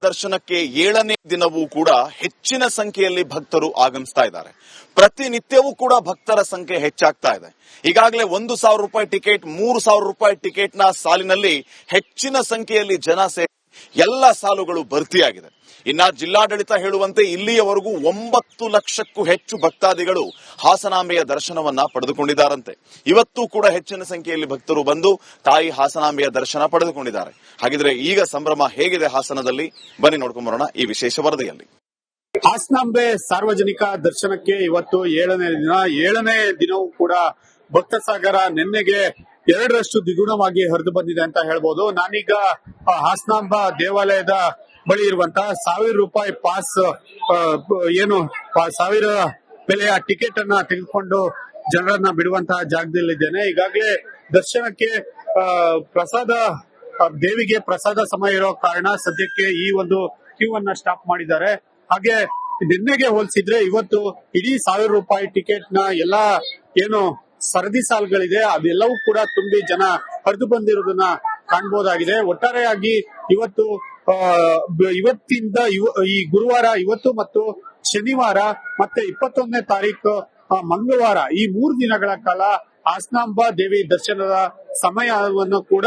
ದರ್ಶನಕ್ಕೆ 7ನೇ ದಿನವೂ ಕೂಡ ಹೆಚ್ಚಿನ ಸಂಖ್ಯೆಯಲ್ಲಿ ಭಕ್ತರು ಆಗಮಿಸ್ತಾ ಇದ್ದಾರೆ. ಪ್ರತಿನಿತ್ಯವೂ ಕೂಡ ಭಕ್ತರ ಸಂಖ್ಯೆ ಹೆಚ್ಚಾಗ್ತಾ ಇದೆ. ಈಗಾಗಲೇ 1,000 ರೂಪಾಯಿ ಟಿಕೆಟ್, 3,000 ರೂಪಾಯಿ ಟಿಕೆಟ್ನ ಸಾಲಿನಲ್ಲಿ ಹೆಚ್ಚಿನ ಸಂಖ್ಯೆಯಲ್ಲಿ ಜನ ಸೇರಿ ಎಲ್ಲ ಸಾಲುಗಳು ಭರ್ತಿಯಾಗಿದೆ. ಇನ್ನ ಜಿಲ್ಲಾಡಳಿತ ಹೇಳುವಂತೆ ಇಲ್ಲಿಯವರೆಗೂ 9 ಲಕ್ಷಕ್ಕೂ ಹೆಚ್ಚು ಭಕ್ತಾದಿಗಳು ಹಾಸನಾಂಬೆಯ ದರ್ಶನವನ್ನ ಪಡೆದುಕೊಂಡಿದ್ದಾರಂತೆ. ಇವತ್ತೂ ಕೂಡ ಹೆಚ್ಚಿನ ಸಂಖ್ಯೆಯಲ್ಲಿ ಭಕ್ತರು ಬಂದು ತಾಯಿ ಹಾಸನಾಂಬೆಯ ದರ್ಶನ ಪಡೆದುಕೊಂಡಿದ್ದಾರೆ. ಹಾಗಿದ್ರೆ ಈಗ ಸಂಭ್ರಮ ಹೇಗಿದೆ ಹಾಸನದಲ್ಲಿ, ಬನ್ನಿ ನೋಡ್ಕೊಂಡ್ ಬರೋಣ ಈ ವಿಶೇಷ ವರದಿಯಲ್ಲಿ. ಹಾಸನಾಂಬೆ ಸಾರ್ವಜನಿಕ ದರ್ಶನಕ್ಕೆ ಇವತ್ತು 7ನೇ ದಿನ. 7ನೇ ದಿನವೂ ಕೂಡ ಭಕ್ತ ಸಾಗರ ನಿನ್ನೆಗೆ 2ರಷ್ಟು ದ್ವಿಗುಣವಾಗಿ ಹರಿದು ಬಂದಿದೆ ಅಂತ ಹೇಳ್ಬೋದು. ನಾನೀಗ ಹಾಸನಾಂಬ ದೇವಾಲಯದ ಬಳಿ ಇರುವಂತಹ 1,000 ರೂಪಾಯಿ ಪಾಸ್, 1,000 ಬೆಲೆಯ ಟಿಕೆಟ್ ಅನ್ನ ತೆಗೆದುಕೊಂಡು ಜನರನ್ನ ಬಿಡುವಂತಹ ಜಾಗದಲ್ಲಿದ್ದೇನೆ. ಈಗಾಗಲೇ ದರ್ಶನಕ್ಕೆ ದೇವಿಗೆ ಪ್ರಸಾದ ಸಮಯ ಇರೋ ಕಾರಣ ಸದ್ಯಕ್ಕೆ ಈ ಒಂದು ಕ್ಯೂ ಅನ್ನ ಸ್ಟಾಪ್ ಮಾಡಿದ್ದಾರೆ. ಹಾಗೆ ನಿನ್ನೆಗೆ ಹೋಲಿಸಿದ್ರೆ ಇವತ್ತು ಇಡೀ 1,000 ರೂಪಾಯಿ ಟಿಕೆಟ್ ನ ಎಲ್ಲಾ ಸರದಿ ಸಾಲುಗಳಿದೆ, ಅದೆಲ್ಲವೂ ಕೂಡ ತುಂಬಿ ಜನ ಹರಿದು ಬಂದಿರೋದನ್ನ ಕಾಣಬಹುದಾಗಿದೆ. ಒಟ್ಟಾರೆಯಾಗಿ ಇವತ್ತಿಂದ ಈ ಗುರುವಾರ, ಇವತ್ತು ಮತ್ತು ಶನಿವಾರ ಮತ್ತೆ 21ನೇ ತಾರೀಕು ಮಂಗಳವಾರ, ಈ 3 ದಿನಗಳ ಕಾಲ ಹಾಸನಾಂಬ ದೇವಿ ದರ್ಶನದ ಸಮಯವನ್ನು ಕೂಡ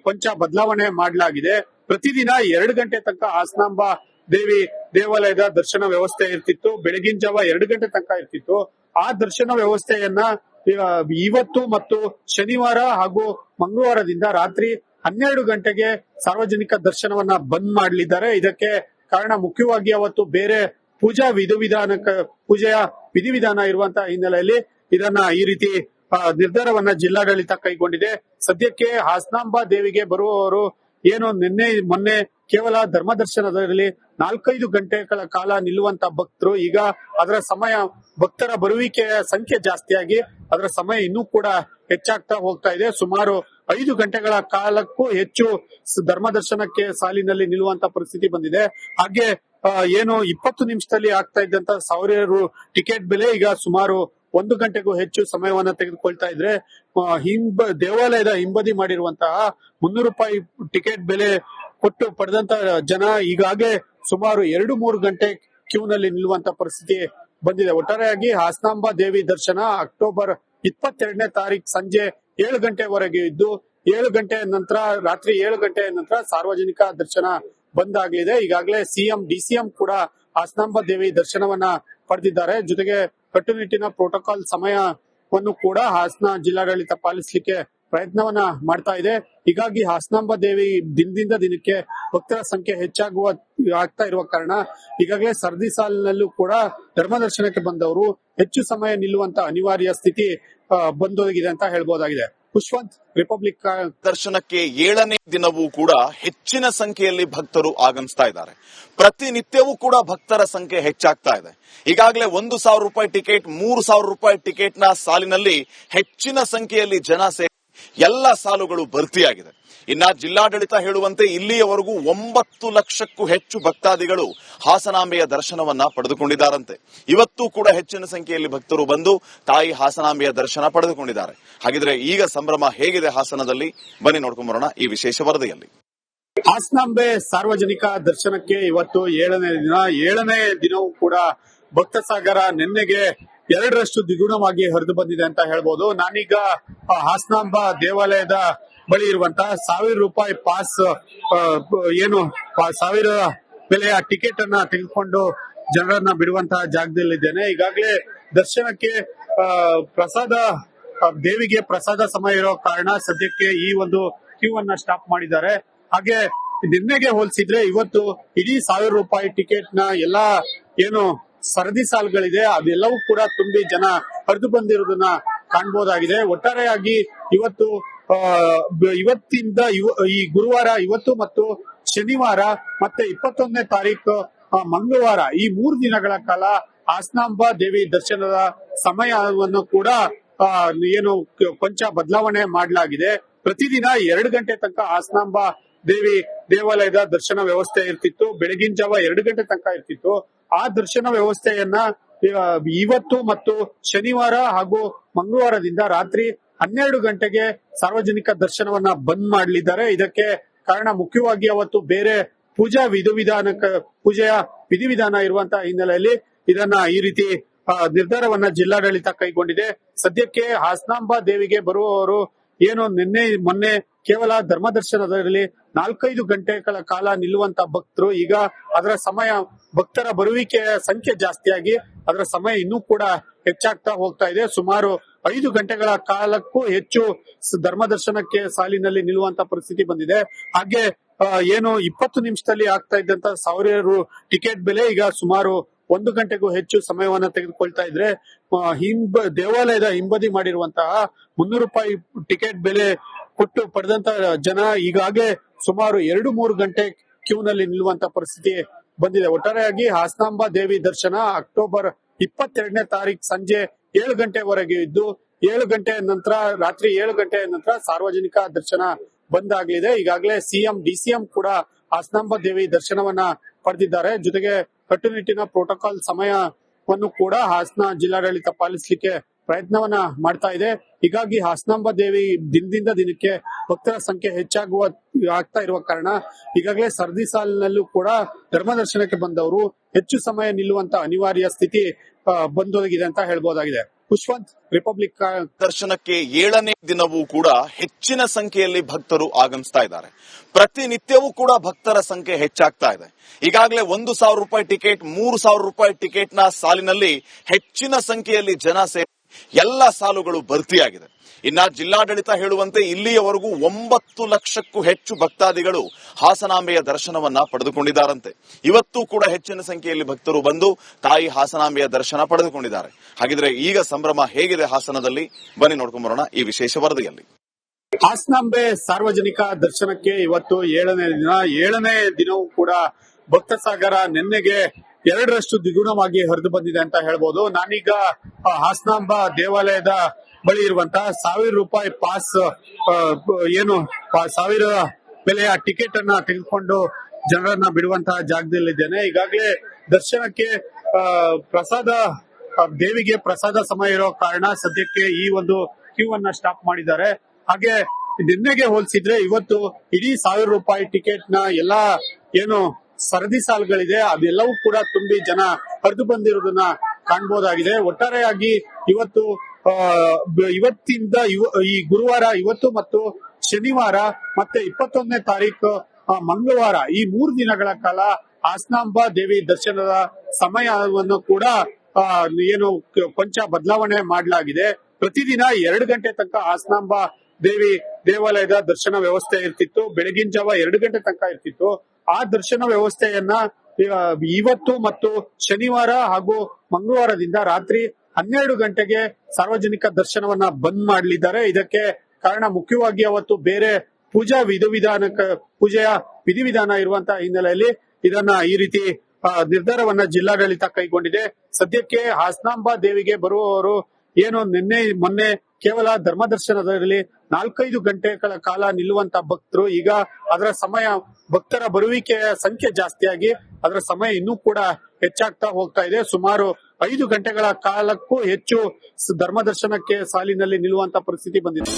ಕೊಂಚ ಬದಲಾವಣೆ ಮಾಡಲಾಗಿದೆ. ಪ್ರತಿದಿನ 2 ಗಂಟೆ ತನಕ ಹಾಸನಾಂಬ ದೇವಿ ದೇವಾಲಯದ ದರ್ಶನ ವ್ಯವಸ್ಥೆ ಇರ್ತಿತ್ತು. ಬೆಳಗಿನ ಜಾವ 2 ಗಂಟೆ ತನಕ ಇರ್ತಿತ್ತು. ಆ ದರ್ಶನ ವ್ಯವಸ್ಥೆಯನ್ನ ಇವತ್ತು ಮತ್ತು ಶನಿವಾರ ಹಾಗೂ ಮಂಗಳವಾರದಿಂದ ರಾತ್ರಿ 12 ಗಂಟೆಗೆ ಸಾರ್ವಜನಿಕ ದರ್ಶನವನ್ನ ಬಂದ್ ಮಾಡಲಿದ್ದಾರೆ. ಇದಕ್ಕೆ ಕಾರಣ ಮುಖ್ಯವಾಗಿ ಅವತ್ತು ಬೇರೆ ಪೂಜೆಯ ವಿಧಿವಿಧಾನ ಇರುವಂತಹ ಹಿನ್ನೆಲೆಯಲ್ಲಿ ಈ ರೀತಿ ನಿರ್ಧಾರವನ್ನ ಜಿಲ್ಲಾಡಳಿತ ಕೈಗೊಂಡಿದೆ. ಸದ್ಯಕ್ಕೆ ಹಾಸನಾಂಬ ದೇವಿಗೆ ಬರುವವರು ನಿನ್ನೆ ಮೊನ್ನೆ ಕೇವಲ ಧರ್ಮ ದರ್ಶನದಲ್ಲಿ 4-5 ಗಂಟೆಗಳ ಕಾಲ ನಿಲ್ಲುವಂತ ಭಕ್ತರು ಈಗ ಅದರ ಸಮಯ, ಭಕ್ತರ ಬರುವಿಕೆಯ ಸಂಖ್ಯೆ ಜಾಸ್ತಿಯಾಗಿ ಅದರ ಸಮಯ ಇನ್ನೂ ಕೂಡ ಹೆಚ್ಚಾಗ್ತಾ ಹೋಗ್ತಾ ಇದೆ. ಸುಮಾರು 5 ಗಂಟೆಗಳ ಕಾಲಕ್ಕೂ ಹೆಚ್ಚು ಧರ್ಮ ದರ್ಶನಕ್ಕೆ ಸಾಲಿನಲ್ಲಿ ನಿಲ್ಲುವಂತ ಪರಿಸ್ಥಿತಿ ಬಂದಿದೆ. ಹಾಗೆ 20 ನಿಮಿಷದಲ್ಲಿ ಆಗ್ತಾ ಇದ್ದಂತ 1,000 ಟಿಕೆಟ್ ಬೆಲೆ ಈಗ ಸುಮಾರು 1 ಗಂಟೆಗೂ ಹೆಚ್ಚು ಸಮಯವನ್ನ ತೆಗೆದುಕೊಳ್ತಾ ಇದ್ರೆ, ದೇವಾಲಯದ ಹಿಂಬದಿ ಮಾಡಿರುವಂತಹ 300 ರೂಪಾಯಿ ಟಿಕೆಟ್ ಬೆಲೆ ಕೊಟ್ಟು ಪಡೆದಂತ ಜನ ಈಗಾಗಲೇ ಸುಮಾರು 2-3 ಗಂಟೆ ಕ್ಯೂನಲ್ಲಿ ನಿಲ್ಲುವಂತ ಪರಿಸ್ಥಿತಿ ಬಂದಿದೆ. ಒಟ್ಟಾರೆಯಾಗಿ ಹಾಸನಾಂಬ ದೇವಿ ದರ್ಶನ ಅಕ್ಟೋಬರ್ 22ನೇ ತಾರೀಕು ಸಂಜೆ 7 ಗಂಟೆವರೆಗೆ ಇದ್ದು, 7 ಗಂಟೆ ನಂತರ, ರಾತ್ರಿ 7 ಗಂಟೆ ನಂತರ ಸಾರ್ವಜನಿಕ ದರ್ಶನ ಬಂದ್ ಆಗಲಿದೆ. ಈಗಾಗಲೇ ಸಿಎಂ, ಡಿಸಿಎಂ ಕೂಡ ಹಾಸನಾಂಬ ದೇವಿ ದರ್ಶನವನ್ನ ಪಡೆದಿದ್ದಾರೆ. ಜೊತೆಗೆ ಕಟ್ಟುನಿಟ್ಟಿನ ಪ್ರೋಟೋಕಾಲ್ ಸಮಯವನ್ನು ಕೂಡ ಹಾಸನ ಜಿಲ್ಲಾಡಳಿತ ಪಾಲಿಸಲಿಕ್ಕೆ ಪ್ರಯತ್ನವನ್ನ ಮಾಡ್ತಾ ಇದೆ. ಹೀಗಾಗಿ ಹಾಸನಾಂಬ ದೇವಿ ದಿನದಿಂದ ದಿನಕ್ಕೆ ಭಕ್ತರ ಸಂಖ್ಯೆ ಆಗ್ತಾ ಇರುವ ಕಾರಣ ಈಗಾಗಲೇ ಸರದಿ ಸಾಲಿನಲ್ಲೂ ಕೂಡ ಧರ್ಮ ದರ್ಶನಕ್ಕೆ ಬಂದವರು ಹೆಚ್ಚು ಸಮಯ ನಿಲ್ಲುವಂತ ಅನಿವಾರ್ಯ ಸ್ಥಿತಿ ಬಂದೊದಗಿದೆ ಅಂತ ಹೇಳ್ಬಹುದಾಗಿದೆ. ಪುಷ್ಪವಂತ್, ರಿಪಬ್ಲಿಕ್. ದರ್ಶನಕ್ಕೆ 7ನೇ ದಿನವೂ ಕೂಡ ಹೆಚ್ಚಿನ ಸಂಖ್ಯೆಯಲ್ಲಿ ಭಕ್ತರು ಆಗಮಿಸ್ತಾ ಇದ್ದಾರೆ. ಪ್ರತಿನಿತ್ಯವೂ ಕೂಡ ಭಕ್ತರ ಸಂಖ್ಯೆ ಹೆಚ್ಚಾಗ್ತಾ ಇದೆ. ಈಗಾಗಲೇ 1,000 ರೂಪಾಯಿ ಟಿಕೆಟ್, 3,000 ರೂಪಾಯಿ ಟಿಕೆಟ್ನ ಸಾಲಿನಲ್ಲಿ ಹೆಚ್ಚಿನ ಸಂಖ್ಯೆಯಲ್ಲಿ ಜನ ಸೇರಿ ಎಲ್ಲ ಸಾಲುಗಳು ಭರ್ತಿಯಾಗಿದೆ. ಇನ್ನ ಜಿಲ್ಲಾಡಳಿತ ಹೇಳುವಂತೆ ಇಲ್ಲಿಯವರೆಗೂ 9 ಲಕ್ಷಕ್ಕೂ ಹೆಚ್ಚು ಭಕ್ತಾದಿಗಳು ಹಾಸನಾಂಬೆಯ ದರ್ಶನವನ್ನ ಪಡೆದುಕೊಂಡಿದ್ದಾರಂತೆ. ಇವತ್ತೂ ಕೂಡ ಹೆಚ್ಚಿನ ಸಂಖ್ಯೆಯಲ್ಲಿ ಭಕ್ತರು ಬಂದು ತಾಯಿ ಹಾಸನಾಂಬೆಯ ದರ್ಶನ ಪಡೆದುಕೊಂಡಿದ್ದಾರೆ. ಹಾಗಿದ್ರೆ ಈಗ ಸಂಭ್ರಮ ಹೇಗಿದೆ ಹಾಸನದಲ್ಲಿ, ಬನ್ನಿ ನೋಡ್ಕೊಂಡ್ ಬರೋಣ ಈ ವಿಶೇಷ ವರದಿಯಲ್ಲಿ. ಹಾಸನಾಂಬೆ ಸಾರ್ವಜನಿಕ ದರ್ಶನಕ್ಕೆ ಇವತ್ತು 7ನೇ ದಿನ. 7ನೇ ದಿನವೂ ಕೂಡ ಭಕ್ತ ಸಾಗರ ನಿನ್ನೆಗೆ 2ರಷ್ಟು ದ್ವಿಗುಣವಾಗಿ ಹರಿದು ಬಂದಿದೆ ಅಂತ ಹೇಳ್ಬೋದು. ನಾನೀಗ ಹಾಸನಾಂಬ ದೇವಾಲಯದ ಬಳಿ ಇರುವಂತಹ 1,000 ರೂಪಾಯಿ ಪಾಸ್, 1,000 ಬೆಲೆಯ ಟಿಕೆಟ್ ಅನ್ನ ತೆಗೆದುಕೊಂಡು ಜನರನ್ನ ಬಿಡುವಂತಹ ಜಾಗದಲ್ಲಿದ್ದೇನೆ. ಈಗಾಗಲೇ ದರ್ಶನಕ್ಕೆ ದೇವಿಗೆ ಪ್ರಸಾದ ಸಮಯ ಇರೋ ಕಾರಣ ಸದ್ಯಕ್ಕೆ ಈ ಒಂದು ಕ್ಯೂ ಅನ್ನ ಸ್ಟಾಪ್ ಮಾಡಿದ್ದಾರೆ. ಹಾಗೆ ನಿನ್ನೆಗೆ ಹೋಲಿಸಿದ್ರೆ ಇವತ್ತು ಇಡೀ 1,000 ರೂಪಾಯಿ ಟಿಕೆಟ್ ನ ಎಲ್ಲಾ ಸರದಿ ಸಾಲುಗಳಿದೆ, ಅದೆಲ್ಲವೂ ಕೂಡ ತುಂಬಿ ಜನ ಹರಿದು ಬಂದಿರೋದನ್ನ ಕಾಣಬಹುದಾಗಿದೆ. ಒಟ್ಟಾರೆಯಾಗಿ ಇವತ್ತಿಂದ ಈ ಗುರುವಾರ, ಇವತ್ತು ಮತ್ತು ಶನಿವಾರ ಮತ್ತೆ 21ನೇ ತಾರೀಕು ಮಂಗಳವಾರ, ಈ 3 ದಿನಗಳ ಕಾಲ ಹಾಸನಾಂಬ ದೇವಿ ದರ್ಶನದ ಸಮಯವನ್ನು ಕೂಡ ಕೊಂಚ ಬದಲಾವಣೆ ಮಾಡಲಾಗಿದೆ. ಪ್ರತಿದಿನ 2 ಗಂಟೆ ತನಕ ಹಾಸನಾಂಬ ದೇವಿ ದೇವಾಲಯದ ದರ್ಶನ ವ್ಯವಸ್ಥೆ ಇರ್ತಿತ್ತು. ಬೆಳಗಿನ ಜಾವ 2 ಗಂಟೆ ತನಕ ಇರ್ತಿತ್ತು. ಆ ದರ್ಶನ ವ್ಯವಸ್ಥೆಯನ್ನ ಇವತ್ತು ಮತ್ತು ಶನಿವಾರ ಹಾಗೂ ಮಂಗಳವಾರದಿಂದ ರಾತ್ರಿ 12 ಗಂಟೆಗೆ ಸಾರ್ವಜನಿಕ ದರ್ಶನವನ್ನ ಬಂದ್ ಮಾಡಲಿದ್ದಾರೆ. ಇದಕ್ಕೆ ಕಾರಣ ಮುಖ್ಯವಾಗಿ ಅವತ್ತು ಬೇರೆ ಪೂಜೆಯ ವಿಧಿವಿಧಾನ ಇರುವಂತಹ ಹಿನ್ನೆಲೆಯಲ್ಲಿ ಇದನ್ನ ಈ ರೀತಿ ನಿರ್ಧಾರವನ್ನ ಜಿಲ್ಲಾಡಳಿತ ಕೈಗೊಂಡಿದೆ. ಸದ್ಯಕ್ಕೆ ಹಾಸನಾಂಬ ದೇವಿಗೆ ಬರುವವರು ಏನು ನಿನ್ನೆ ಮೊನ್ನೆ ಕೇವಲ ಧರ್ಮದರ್ಶನದಲ್ಲಿ 4-5 ಗಂಟೆಗಳ ಕಾಲ ನಿಲ್ಲುವಂತ ಭಕ್ತರು ಈಗ ಅದರ ಸಮಯ ಭಕ್ತರ ಬರುವಿಕೆಯ ಸಂಖ್ಯೆ ಜಾಸ್ತಿಯಾಗಿ ಅದರ ಸಮಯ ಇನ್ನೂ ಕೂಡ ಹೆಚ್ಚಾಗ್ತಾ ಹೋಗ್ತಾ ಇದೆ. ಸುಮಾರು 5 ಗಂಟೆಗಳ ಕಾಲಕ್ಕೂ ಹೆಚ್ಚು ಧರ್ಮದರ್ಶನಕ್ಕೆ ಸಾಲಿನಲ್ಲಿ ನಿಲ್ಲುವಂತ ಪರಿಸ್ಥಿತಿ ಬಂದಿದೆ. ಹಾಗೆ ಏನು 20 ನಿಮಿಷದಲ್ಲಿ ಆಗ್ತಾ ಇದ್ದಂತ ಸಾವಿರಾರು ಟಿಕೆಟ್ ಬೆಲೆ ಈಗ ಸುಮಾರು 1 ಗಂಟೆಗೂ ಹೆಚ್ಚು ಸಮಯವನ್ನ ತೆಗೆದುಕೊಳ್ತಾ ಇದ್ರೆ ದೇವಾಲಯದ ಹಿಂಬದಿ ಮಾಡಿರುವಂತಹ 300 ರೂಪಾಯಿ ಟಿಕೆಟ್ ಬೆಲೆ ಕೊಟ್ಟು ಪಡೆದಂತ ಜನ ಈಗಾಗಲೇ ಸುಮಾರು 2-3 ಗಂಟೆ ಕ್ಯೂನಲ್ಲಿ ನಿಲ್ಲುವಂತ ಪರಿಸ್ಥಿತಿ ಬಂದಿದೆ. ಒಟ್ಟಾರೆಯಾಗಿ ಹಾಸನಾಂಬ ದೇವಿ ದರ್ಶನ ಅಕ್ಟೋಬರ್ 22ನೇ ತಾರೀಕು ಸಂಜೆ 7 ಗಂಟೆವರೆಗೆ ಇದ್ದು 7 ಗಂಟೆ ನಂತರ ರಾತ್ರಿ 7 ಗಂಟೆಯ ನಂತರ ಸಾರ್ವಜನಿಕ ದರ್ಶನ ಬಂದ್ ಆಗಲಿದೆ. ಈಗಾಗಲೇ ಸಿಎಂ ಡಿಸಿಎಂ ಕೂಡ ಹಾಸನಾಂಬ ದೇವಿ ದರ್ಶನವನ್ನ ಪಡೆದಿದ್ದಾರೆ. ಜೊತೆಗೆ ಕಟ್ಟುನಿಟ್ಟಿನ ಪ್ರೋಟೋಕಾಲ್ ಸಮಯವನ್ನು ಕೂಡ ಹಾಸನ ಜಿಲ್ಲಾಡಳಿತ ಪಾಲಿಸಲಿಕ್ಕೆ ಪ್ರಯತ್ನವನ್ನ ಮಾಡ್ತಾ ಇದೆ. ಹೀಗಾಗಿ ಹಾಸನಾಂಬ ದೇವಿ ದಿನದಿಂದ ದಿನಕ್ಕೆ ಭಕ್ತರ ಸಂಖ್ಯೆ ಆಗ್ತಾ ಇರುವ ಕಾರಣ ಈಗಾಗಲೇ ಸರದಿ ಸಾಲಿನಲ್ಲೂ ಕೂಡ ಧರ್ಮದರ್ಶನಕ್ಕೆ ಬಂದವರು ಹೆಚ್ಚು ಸಮಯ ನಿಲ್ಲುವಂತ ಅನಿವಾರ್ಯ ಸ್ಥಿತಿ ಬಂದೊದಗಿದೆ ಅಂತ ಹೇಳ್ಬಹುದಾಗಿದೆ. ಪುಷ್ಪಂತ್, ರಿಪಬ್ಲಿಕ್. ದರ್ಶನಕ್ಕೆ 7ನೇ ದಿನವೂ ಕೂಡ ಹೆಚ್ಚಿನ ಸಂಖ್ಯೆಯಲ್ಲಿ ಭಕ್ತರು ಆಗಮಿಸ್ತಾ ಇದ್ದಾರೆ. ಪ್ರತಿನಿತ್ಯವೂ ಕೂಡ ಭಕ್ತರ ಸಂಖ್ಯೆ ಹೆಚ್ಚಾಗ್ತಾ ಇದೆ. ಈಗಾಗಲೇ 1,000 ರೂಪಾಯಿ ಟಿಕೆಟ್, 3,000 ರೂಪಾಯಿ ಟಿಕೆಟ್ ನ ಸಾಲಿನಲ್ಲಿ ಹೆಚ್ಚಿನ ಸಂಖ್ಯೆಯಲ್ಲಿ ಜನ ಸೇರಿ ಎಲ್ಲ ಸಾಲುಗಳು ಭರ್ತಿಯಾಗಿದೆ. ಇನ್ನ ಜಿಲ್ಲಾಡಳಿತ ಹೇಳುವಂತೆ ಇಲ್ಲಿಯವರೆಗೂ 9 ಲಕ್ಷಕ್ಕೂ ಹೆಚ್ಚು ಭಕ್ತಾದಿಗಳು ಹಾಸನಾಂಬೆಯ ದರ್ಶನವನ್ನ ಪಡೆದುಕೊಂಡಿದ್ದಾರಂತೆ. ಇವತ್ತು ಕೂಡ ಹೆಚ್ಚಿನ ಸಂಖ್ಯೆಯಲ್ಲಿ ಭಕ್ತರು ಬಂದು ತಾಯಿ ಹಾಸನಾಂಬೆಯ ದರ್ಶನ ಪಡೆದುಕೊಂಡಿದ್ದಾರೆ. ಹಾಗಿದ್ರೆ ಈಗ ಸಂಭ್ರಮ ಹೇಗಿದೆ ಹಾಸನದಲ್ಲಿ? ಬನ್ನಿ ನೋಡ್ಕೊಂಡ್ ಬರೋಣ ಈ ವಿಶೇಷ ವರದಿಯಲ್ಲಿ. ಹಾಸನಾಂಬೆ ಸಾರ್ವಜನಿಕ ದರ್ಶನಕ್ಕೆ ಇವತ್ತು 7ನೇ ದಿನ. 7ನೇ ದಿನವೂ ಕೂಡ ಭಕ್ತ ಸಾಗರ ನಿನ್ನೆಗೆ 2ರಷ್ಟು ದ್ವಿಗುಣವಾಗಿ ಹರಿದು ಬಂದಿದೆ ಅಂತ ಹೇಳ್ಬೋದು. ನಾನೀಗ ಹಾಸನಾಂಬ ದೇವಾಲಯದ ಬಳಿ ಇರುವಂತಹ 1,000 ರೂಪಾಯಿ ಪಾಸ್ ಏನು 1,000 ಬೆಲೆಯ ಟಿಕೆಟ್ ಅನ್ನ ತೆಗೆದುಕೊಂಡು ಜನರನ್ನ ಬಿಡುವಂತಹ ಜಾಗದಲ್ಲಿದ್ದೇನೆ. ಈಗಾಗಲೇ ದರ್ಶನಕ್ಕೆ ದೇವಿಗೆ ಪ್ರಸಾದ ಸಮಯ ಇರೋ ಕಾರಣ ಸದ್ಯಕ್ಕೆ ಈ ಒಂದು ಕ್ಯೂ ಅನ್ನ ಸ್ಟಾಪ್ ಮಾಡಿದ್ದಾರೆ. ಹಾಗೆ ನಿನ್ನೆಗೆ ಹೋಲಿಸಿದ್ರೆ ಇವತ್ತು ಇಡೀ 1,000 ರೂಪಾಯಿ ಟಿಕೆಟ್ ನ ಎಲ್ಲಾ ಏನು ಸರದಿ ಸಾಲುಗಳಿದೆ ಅದೆಲ್ಲವೂ ಕೂಡ ತುಂಬಿ ಜನ ಹರಿದು ಬಂದಿರುವುದನ್ನ ಕಾಣಬಹುದಾಗಿದೆ. ಒಟ್ಟಾರೆಯಾಗಿ ಇವತ್ತಿಂದ ಈ ಗುರುವಾರ, ಇವತ್ತು ಮತ್ತು ಶನಿವಾರ ಮತ್ತೆ 21ನೇ ತಾರೀಕು ಮಂಗಳವಾರ ಈ 3 ದಿನಗಳ ಕಾಲ ಹಾಸನಾಂಬ ದೇವಿ ದರ್ಶನದ ಸಮಯವನ್ನು ಕೂಡ ಏನು ಕೊಂಚ ಬದಲಾವಣೆ ಮಾಡಲಾಗಿದೆ. ಪ್ರತಿದಿನ 2 ಗಂಟೆ ತನಕ ಹಾಸನಾಂಬ ದೇವಿ ದೇವಾಲಯದ ದರ್ಶನ ವ್ಯವಸ್ಥೆ ಇರ್ತಿತ್ತು. ಬೆಳಗಿನ ಜಾವ 2 ಗಂಟೆ ತನಕ ಇರ್ತಿತ್ತು. ಆ ದರ್ಶನ ವ್ಯವಸ್ಥೆಯನ್ನ ಇವತ್ತು ಮತ್ತು ಶನಿವಾರ ಹಾಗೂ ಮಂಗಳವಾರದಿಂದ ರಾತ್ರಿ 12 ಗಂಟೆಗೆ ಸಾರ್ವಜನಿಕ ದರ್ಶನವನ್ನ ಬಂದ್ ಮಾಡಲಿದ್ದಾರೆ. ಇದಕ್ಕೆ ಕಾರಣ ಮುಖ್ಯವಾಗಿ ಅವತ್ತು ಬೇರೆ ಪೂಜೆಯ ವಿಧಿವಿಧಾನ ಇರುವಂತಹ ಹಿನ್ನೆಲೆಯಲ್ಲಿ ಇದನ್ನ ಈ ರೀತಿ ನಿರ್ಧಾರವನ್ನ ಜಿಲ್ಲಾಡಳಿತ ಕೈಗೊಂಡಿದೆ. ಸದ್ಯಕ್ಕೆ ಹಾಸನಾಂಬ ದೇವಿಗೆ ಬರುವವರು ಏನು ನಿನ್ನೆ ಮೊನ್ನೆ ಕೇವಲ ಧರ್ಮದರ್ಶನದಲ್ಲಿ 4-5 ಗಂಟೆಗಳ ಕಾಲ ನಿಲ್ಲುವಂತ ಭಕ್ತರು ಈಗ ಅದರ ಸಮಯ ಭಕ್ತರ ಬರುವಿಕೆಯ ಸಂಖ್ಯೆ ಜಾಸ್ತಿಯಾಗಿ ಅದರ ಸಮಯ ಇನ್ನೂ ಕೂಡ ಹೆಚ್ಚಾಗ್ತಾ ಹೋಗ್ತಾ ಇದೆ. ಸುಮಾರು 5 ಗಂಟೆಗಳ ಕಾಲಕ್ಕೂ ಹೆಚ್ಚು ಧರ್ಮದರ್ಶನಕ್ಕೆ ಸಾಲಿನಲ್ಲಿ ನಿಲ್ಲುವಂತ ಪರಿಸ್ಥಿತಿ ಬಂದಿದೆ.